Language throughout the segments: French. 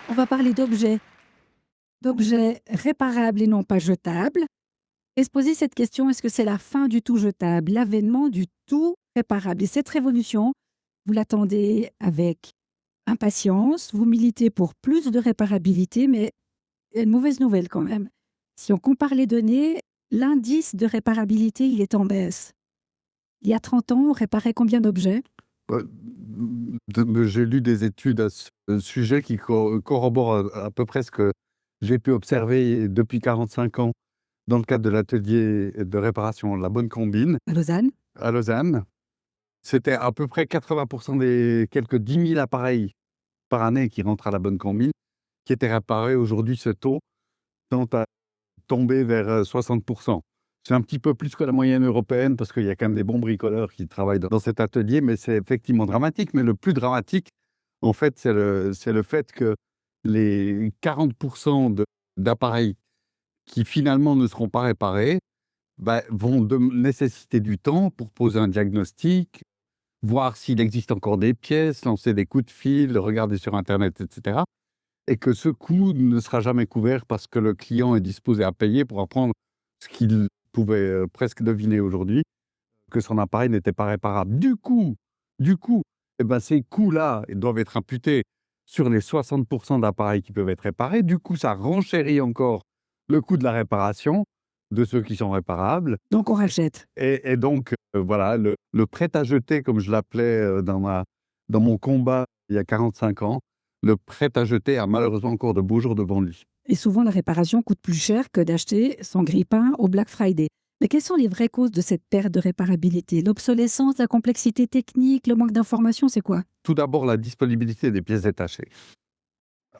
On va parler d'objets réparables et non pas jetables. Et se poser cette question, est-ce que c'est la fin du tout jetable, l'avènement du tout réparable? Et cette révolution, vous l'attendez avec impatience, vous militez pour plus de réparabilité, mais il y a une mauvaise nouvelle quand même. Si on compare les données, l'indice de réparabilité, il est en baisse. Il y a 30 ans, on réparait combien d'objets? J'ai lu des études à ce sujet qui corroborent à peu près ce que j'ai pu observer depuis 45 ans dans le cadre de l'atelier de réparation La Bonne Combine À Lausanne? à Lausanne. C'était à peu près 80% des quelques 10 000 appareils par année qui rentrent à La Bonne Combine qui étaient réparés. Aujourd'hui, ce taux tend à tomber vers 60%. C'est un petit peu plus que la moyenne européenne parce qu'il y a quand même des bons bricoleurs qui travaillent dans cet atelier, mais c'est effectivement dramatique. Mais le plus dramatique, en fait, c'est le fait que les 40% d'appareils qui finalement ne seront pas réparés vont nécessiter du temps pour poser un diagnostic, voir s'il existe encore des pièces, lancer des coups de fil, regarder sur Internet, etc. Et que ce coût ne sera jamais couvert parce que le client est disposé à payer pour apprendre ce qu'il pouvait presque deviner aujourd'hui, que son appareil n'était pas réparable. Du coup, ces coûts-là doivent être imputés sur les 60% d'appareils qui peuvent être réparés. Du coup, ça renchérit encore le coût de la réparation de ceux qui sont réparables. Donc on rachète. Et donc, voilà, le prêt-à-jeter, comme je l'appelais dans mon combat il y a 45 ans, le prêt-à-jeter a malheureusement encore de beaux jours devant lui. Et souvent, la réparation coûte plus cher que d'acheter son grille-pain au Black Friday. Mais quelles sont les vraies causes de cette perte de réparabilité? L'obsolescence, la complexité technique, le manque d'information, c'est quoi? Tout d'abord, la disponibilité des pièces détachées.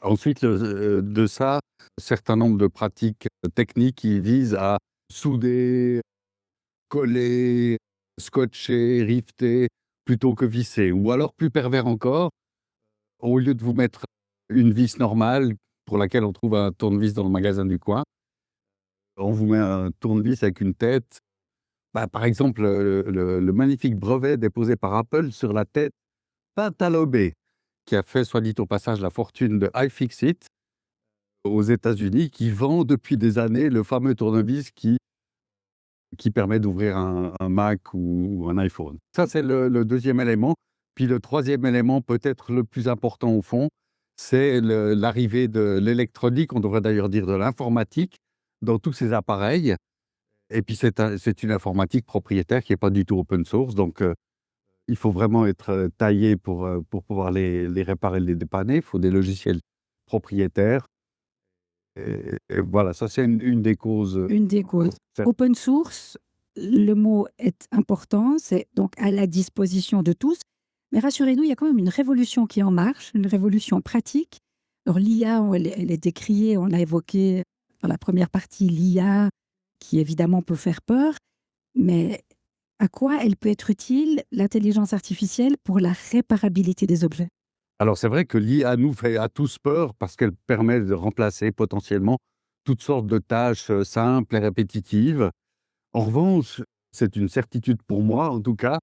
Ensuite, de ça, un certain nombre de pratiques techniques qui visent à souder, coller, scotcher, rifter, plutôt que visser. Ou alors, plus pervers encore, au lieu de vous mettre une vis normale, pour laquelle on trouve un tournevis dans le magasin du coin, on vous met un tournevis avec une tête. Par exemple, le magnifique brevet déposé par Apple sur la tête Pintalobe, qui a fait, soit dit au passage, la fortune de iFixit aux États-Unis, qui vend depuis des années le fameux tournevis qui permet d'ouvrir un Mac ou un iPhone. Ça, c'est le deuxième élément. Puis le troisième élément, peut-être le plus important au fond, c'est l'arrivée de l'électronique, on devrait d'ailleurs dire de l'informatique, dans tous ces appareils. Et puis c'est une informatique propriétaire qui n'est pas du tout open source, donc il faut vraiment être taillé pour pouvoir les réparer, les dépanner. Il faut des logiciels propriétaires. Et voilà, ça c'est une des causes. Une des causes. Open source, le mot est important, c'est donc à la disposition de tous. Mais rassurez-nous, il y a quand même une révolution qui est en marche, une révolution pratique. Alors l'IA, elle est décriée, on l'a évoqué dans la première partie, l'IA qui évidemment peut faire peur, mais à quoi elle peut être utile, l'intelligence artificielle, pour la réparabilité des objets? Alors c'est vrai que l'IA nous fait à tous peur parce qu'elle permet de remplacer potentiellement toutes sortes de tâches simples et répétitives. En revanche, c'est une certitude pour moi en tout cas,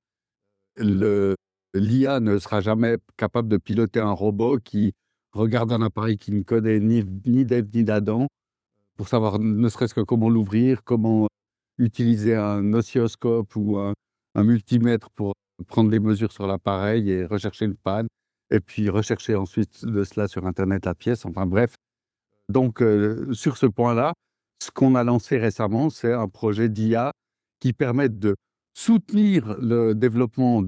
l'IA ne sera jamais capable de piloter un robot qui regarde un appareil qui ne connaît ni d'Ève ni d'Adam pour savoir ne serait-ce que comment l'ouvrir, comment utiliser un oscilloscope ou un multimètre pour prendre les mesures sur l'appareil et rechercher une panne, et puis rechercher ensuite de cela sur internet la pièce, enfin bref. Donc sur ce point-là, ce qu'on a lancé récemment, c'est un projet d'IA qui permet de soutenir le développement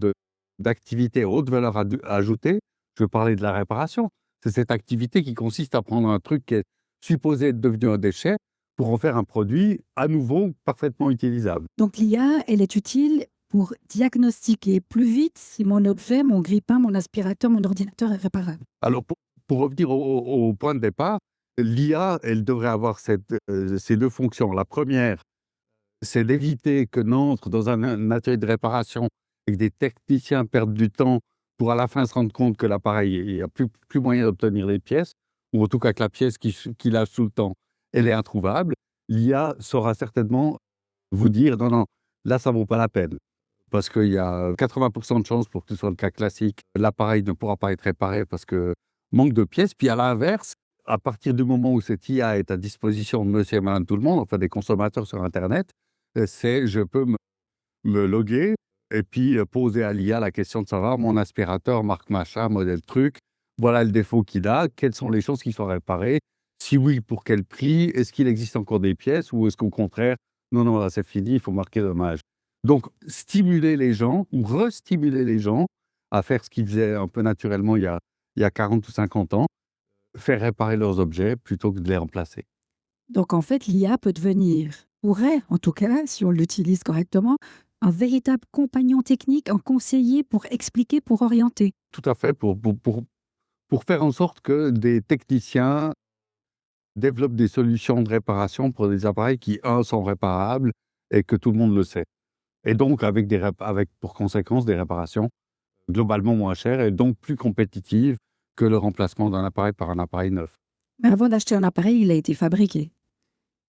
d'activités à haute valeur ajoutée. Je veux parler de la réparation. C'est cette activité qui consiste à prendre un truc qui est supposé être devenu un déchet pour en faire un produit à nouveau parfaitement utilisable. Donc l'IA, elle est utile pour diagnostiquer plus vite si mon objet, mon grille-pain, mon aspirateur, mon ordinateur est réparable. Alors pour revenir au point de départ, l'IA, elle devrait avoir ces deux fonctions. La première, c'est d'éviter que n'entre dans un atelier de réparation et que des techniciens perdent du temps pour à la fin se rendre compte que l'appareil, il n'y a plus moyen d'obtenir les pièces, ou en tout cas que la pièce qu'il a sous le temps, elle est introuvable. L'IA saura certainement vous dire: «Non, non, là, ça ne vaut pas la peine. parce qu'il y a 80% de chances pour que ce soit le cas classique. L'appareil ne pourra pas être réparé parce que manque de pièces. Puis à l'inverse, à partir du moment où cette IA est à disposition de monsieur et madame tout le monde, enfin des consommateurs sur internet, c'est je peux me loguer et puis poser à l'IA la question de savoir mon aspirateur marque machin, modèle truc, voilà le défaut qu'il a, quelles sont les choses qui sont réparées, si oui, pour quel prix, est-ce qu'il existe encore des pièces ou est-ce qu'au contraire, non, non, là c'est fini, il faut marquer dommage. Donc stimuler les gens ou restimuler les gens à faire ce qu'ils faisaient un peu naturellement il y a 40 ou 50 ans, faire réparer leurs objets plutôt que de les remplacer. Donc en fait, l'IA peut devenir, pourrait en tout cas, si on l'utilise correctement, un véritable compagnon technique, un conseiller pour expliquer, pour orienter. Tout à fait, pour faire en sorte que des techniciens développent des solutions de réparation pour des appareils qui, sont réparables et que tout le monde le sait. Et donc avec pour conséquence des réparations globalement moins chères et donc plus compétitives que le remplacement d'un appareil par un appareil neuf. Mais avant d'acheter un appareil, il a été fabriqué.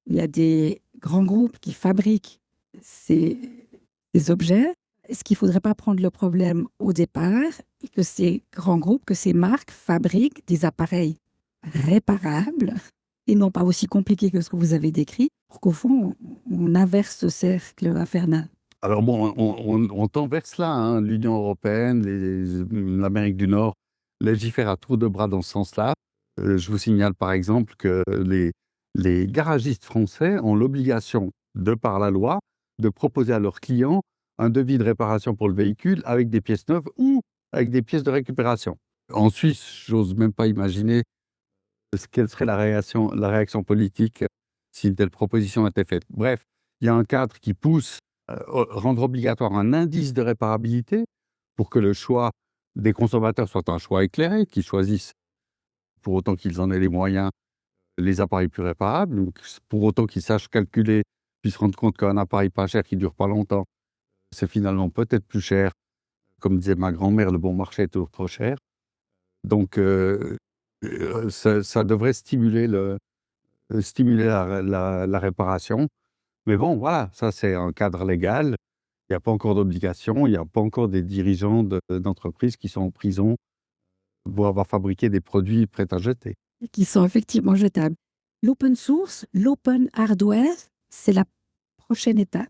Il y a des grands groupes qui fabriquent ces, ces objets. Est-ce qu'il ne faudrait pas prendre le problème au départ et que ces grands groupes, que ces marques fabriquent des appareils réparables et non pas aussi compliqués que ce que vous avez décrit, pour qu'au fond, on inverse ce cercle infernal? Alors bon, on tend vers cela, hein, l'Union européenne, l'Amérique du Nord légifère à tour de bras dans ce sens-là. Je vous signale par exemple que les garagistes français ont l'obligation, de par la loi, de proposer à leurs clients un devis de réparation pour le véhicule avec des pièces neuves ou avec des pièces de récupération. En Suisse, j'ose même pas imaginer quelle serait la réaction politique si une telle proposition était faite. Bref, il y a un cadre qui pousse rendre obligatoire un indice de réparabilité pour que le choix des consommateurs soit un choix éclairé, qu'ils choisissent, pour autant qu'ils en aient les moyens, les appareils plus réparables, donc pour autant qu'ils sachent calculer, puis se rendre compte qu'un appareil pas cher qui dure pas longtemps, c'est finalement peut-être plus cher. Comme disait ma grand-mère, le bon marché est toujours trop cher. Donc ça devrait stimuler la réparation. Mais bon, voilà, ça c'est un cadre légal. Il n'y a pas encore d'obligation, il n'y a pas encore des dirigeants d'entreprises qui sont en prison pour avoir fabriqué des produits prêts à jeter. Qui sont effectivement jetables. L'open source, l'open hardware, c'est la prochaine étape.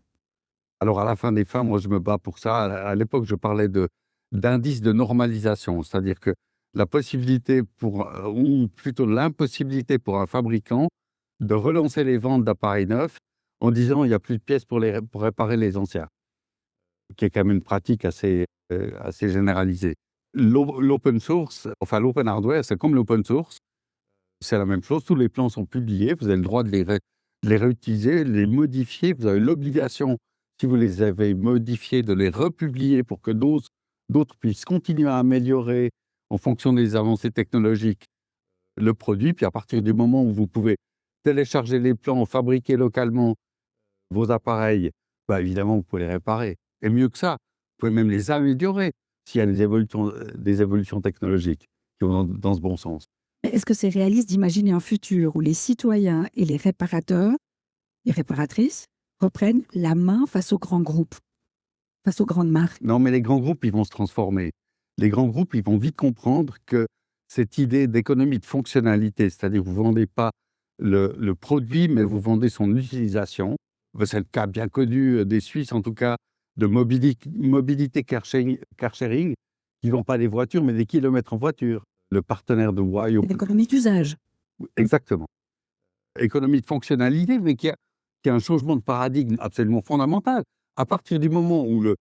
Alors à la fin des fins, moi je me bats pour ça. À l'époque, je parlais d'indice de normalisation, c'est-à-dire que la possibilité ou plutôt l'impossibilité pour un fabricant de relancer les ventes d'appareils neufs en disant il n'y a plus de pièces pour réparer les anciens, qui est quand même une pratique assez généralisée. L'open source, enfin l'open hardware, c'est comme l'open source, c'est la même chose, tous les plans sont publiés, vous avez le droit de les réutiliser, de les modifier, vous avez l'obligation, si vous les avez modifiés, de les republier pour que d'autres puissent continuer à améliorer en fonction des avancées technologiques le produit. Puis à partir du moment où vous pouvez télécharger les plans, fabriquer localement vos appareils, bah évidemment, vous pouvez les réparer. Et mieux que ça, vous pouvez même les améliorer s'il y a des évolutions technologiques qui vont dans ce bon sens. Est-ce que c'est réaliste d'imaginer un futur où les citoyens et les réparateurs, les réparatrices, reprennent la main face aux grands groupes, face aux grandes marques? Non, mais les grands groupes, ils vont se transformer. Les grands groupes, ils vont vite comprendre que cette idée d'économie de fonctionnalité, c'est-à-dire vous ne vendez pas le produit, mais vous vendez son utilisation. C'est le cas bien connu des Suisses, en tout cas, de mobilité car sharing, qui ne vendent pas des voitures, mais des kilomètres en voiture. Le partenaire de Wai, L'économie d'usage. exactement. Économie de fonctionnalité, mais qui a un changement de paradigme absolument fondamental. À partir du moment où le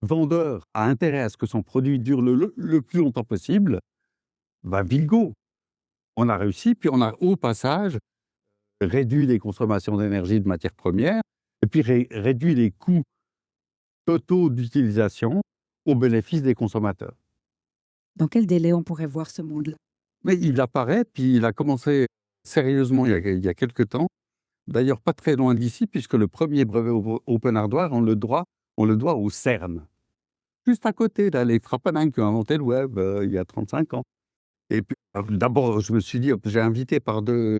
vendeur a intérêt à ce que son produit dure le plus longtemps possible, bah bingo, on a réussi, puis on a au passage réduit les consommations d'énergie de matières premières et puis réduit les coûts totaux d'utilisation au bénéfice des consommateurs. Dans quel délai on pourrait voir ce monde-là? Mais il apparaît, puis il a commencé sérieusement il y a quelque temps. D'ailleurs, pas très loin d'ici, puisque le premier brevet open hardware, on le doit au CERN. Juste à côté, là, les frappadingues qui ont inventé le web il y a 35 ans. Et puis, d'abord, je me suis dit, j'ai invité par deux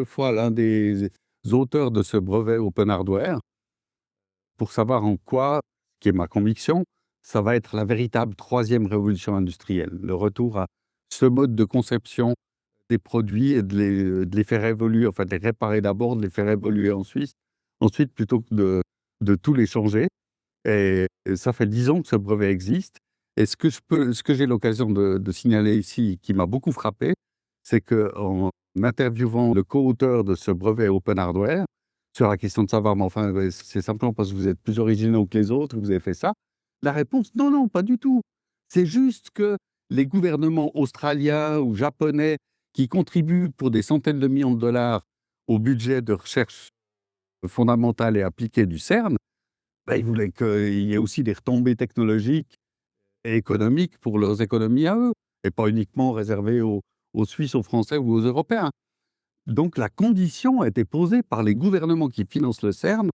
fois l'un des auteurs de ce brevet open hardware pour savoir en quoi ce qui est ma conviction, ça va être la véritable troisième révolution industrielle. Le retour à ce mode de conception des produits et de les faire évoluer, enfin de les réparer d'abord, de les faire évoluer ensuite plutôt que de tout les changer. Et ça fait 10 ans que ce brevet existe. Et ce que j'ai l'occasion de signaler ici, qui m'a beaucoup frappé, c'est qu'en interviewant le co-auteur de ce brevet Open Hardware, sur la question de savoir, mais enfin, c'est simplement parce que vous êtes plus originaux que les autres que vous avez fait ça. La réponse, non, non, pas du tout. C'est juste que les gouvernements australiens ou japonais qui contribuent pour des centaines de millions de dollars au budget de recherche fondamentale et appliquée du CERN, ils voulaient qu'il y ait aussi des retombées technologiques et économiques pour leurs économies à eux, et pas uniquement réservées aux Suisses, aux Français ou aux Européens. Donc la condition a été posée par les gouvernements qui financent le CERN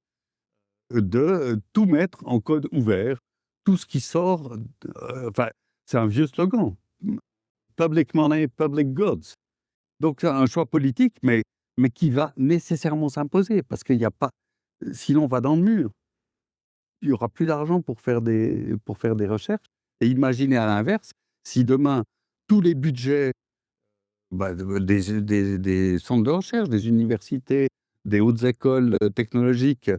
de tout mettre en code ouvert, tout ce qui sort, enfin, c'est un vieux slogan, public money, public goods. Donc c'est un choix politique, mais qui va nécessairement s'imposer, parce qu'il n'y a pas, sinon on va dans le mur. Il n'y aura plus d'argent pour faire des recherches. Et imaginez à l'inverse, si demain, tous les budgets des centres de recherche, des universités, des hautes écoles technologiques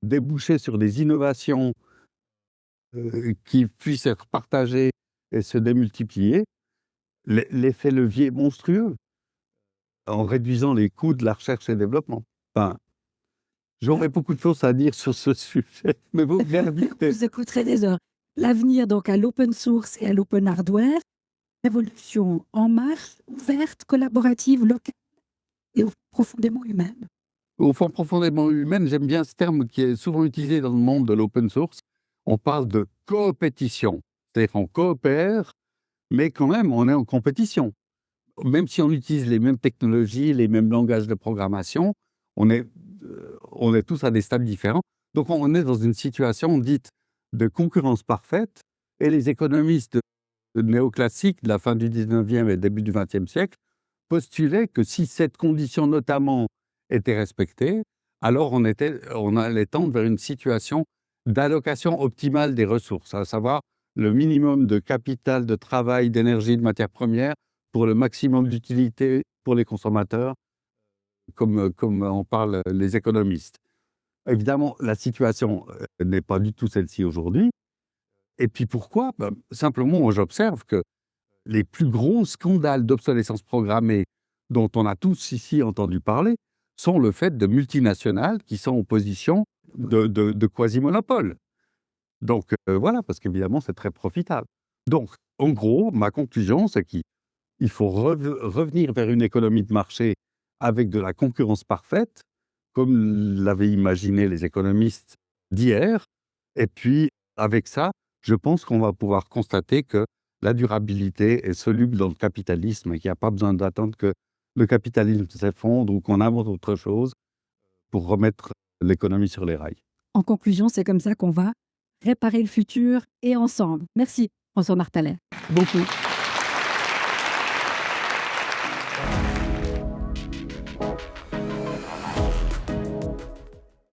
débouchaient sur des innovations qui puissent être partagées et se démultiplier, l'effet levier est monstrueux en réduisant les coûts de la recherche et développement. Enfin, j'aurais beaucoup de choses à dire sur ce sujet, mais vous m'invitez. Vous écouterez des heures. L'avenir donc à l'open source et à l'open hardware, révolution en marche, ouverte, collaborative, locale et profondément humaine. Au fond, profondément humaine, j'aime bien ce terme qui est souvent utilisé dans le monde de l'open source. On parle de coopétition. C'est-à-dire qu'on coopère, mais quand même, on est en compétition. Même si on utilise les mêmes technologies, les mêmes langages de programmation, on est tous à des stades différents. Donc, on est dans une situation dite de concurrence parfaite, et les économistes néoclassiques de la fin du 19e et début du 20e siècle postulaient que si cette condition notamment était respectée, alors on allait tendre vers une situation d'allocation optimale des ressources, à savoir le minimum de capital, de travail, d'énergie, de matières premières pour le maximum d'utilité pour les consommateurs, comme en parlent les économistes. Évidemment, la situation n'est pas du tout celle-ci aujourd'hui. Et puis pourquoi ? Simplement, moi, j'observe que les plus gros scandales d'obsolescence programmée dont on a tous ici entendu parler sont le fait de multinationales qui sont en position de quasi-monopole. Donc voilà, parce qu'évidemment, c'est très profitable. Donc, en gros, ma conclusion, c'est qu'il faut revenir vers une économie de marché avec de la concurrence parfaite, comme l'avaient imaginé les économistes d'hier. Et puis, avec ça, je pense qu'on va pouvoir constater que la durabilité est soluble dans le capitalisme et qu'il n'y a pas besoin d'attendre que le capitalisme s'effondre ou qu'on invente autre chose pour remettre l'économie sur les rails. En conclusion, c'est comme ça qu'on va réparer le futur et ensemble. Merci, François Martalais. Beaucoup.